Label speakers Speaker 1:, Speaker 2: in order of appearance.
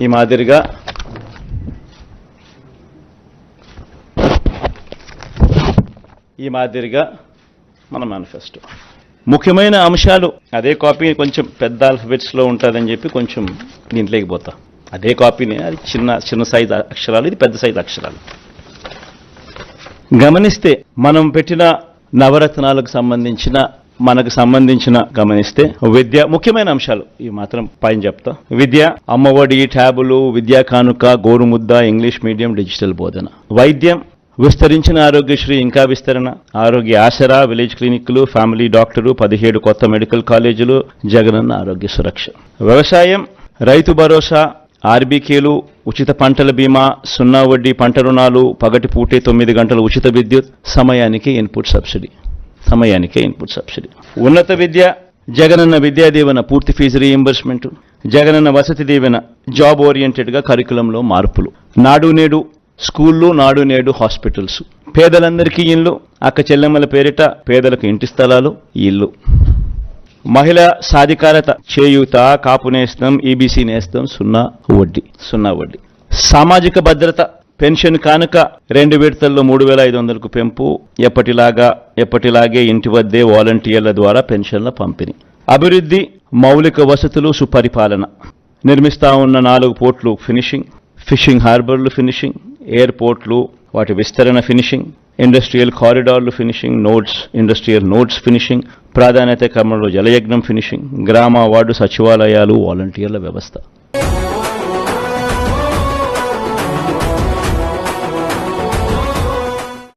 Speaker 1: ఈ మాదిరిగా మన మేనిఫెస్టో ముఖ్యమైన అంశాలు. అదే కాపీ కొంచెం పెద్ద ఆల్ఫబెట్స్లో ఉంటుందని చెప్పి కొంచెం దీంట్లోకి పోతా. అదే కాపీనే, అది చిన్న సైజు అక్షరాలు, ఇది పెద్ద సైజు అక్షరాలు. గమనిస్తే మనం పెట్టిన నవరత్నాలకు సంబంధించిన గమనిస్తే విద్య ముఖ్యమైన అంశాలు ఈ మాత్రం పైన చెప్తా. విద్య, అమ్మఒడి, ట్యాబులు, విద్యా కానుక, గోరుముద్ద, ఇంగ్లీష్ మీడియం, డిజిటల్ బోధన. వైద్యం, విస్తరించిన ఆరోగ్యశ్రీ ఇంకా విస్తరణ, ఆరోగ్య ఆసరా, విలేజ్ క్లినిక్లు, ఫ్యామిలీ డాక్టరు, 17 కొత్త మెడికల్ కాలేజీలు, జగనన్న ఆరోగ్య సురక్ష. వ్యవసాయం, రైతు భరోసా, ఆర్బీకేలు, ఉచిత పంటల బీమా, 0 వడ్డీ పంట రుణాలు, పగటి పూటే 9 గంటల ఉచిత విద్యుత్, సమయానికే ఇన్పుట్ సబ్సిడీ. ఉన్నత విద్య, జగనన్న విద్యా దీవెన, పూర్తి fee reimbursement, Jagananna Vasathi Deevena, job ఓరియంటెడ్గా కరికులంలో మార్పులు, నాడు నేడు స్కూళ్ళు, నాడు నేడు హాస్పిటల్స్, పేదలందరికీ ఇల్లు, అక్క చెల్లెమ్మల పేరిట పేదలకు ఇంటి స్థలాలు, ఇల్లు. మహిళా సాధికారత, చేయూత, కాపు నేస్తం, ఈబీసీ నేస్తం, 0 వడ్డీ. సామాజిక భద్రత, పెన్షన్ కానుక 2 విడతల్లో 3,500కు పెంపు, ఎప్పటిలాగే ఇంటి వద్దే వాలంటీర్ల ద్వారా పెన్షన్ల పంపిణీ. అభివృద్ధి, మౌలిక వసతులు, సుపరిపాలన. నిర్మిస్తా ఉన్న 4 పోర్ట్లు ఫినిషింగ్, ఫిషింగ్ హార్బర్లు ఫినిషింగ్, ఎయిర్పోర్ట్లు వాటి విస్తరణ ఫినిషింగ్, ఇండస్ట్రియల్ కారిడార్లు ఫినిషింగ్, ఇండస్ట్రియల్ నోడ్స్ ఫినిషింగ్, ప్రాధాన్యత క్రమంలో జలయజ్ఞం ఫినిషింగ్, గ్రామ వార్డు సచివాలయాలు, వాలంటీర్ల వ్యవస్థ.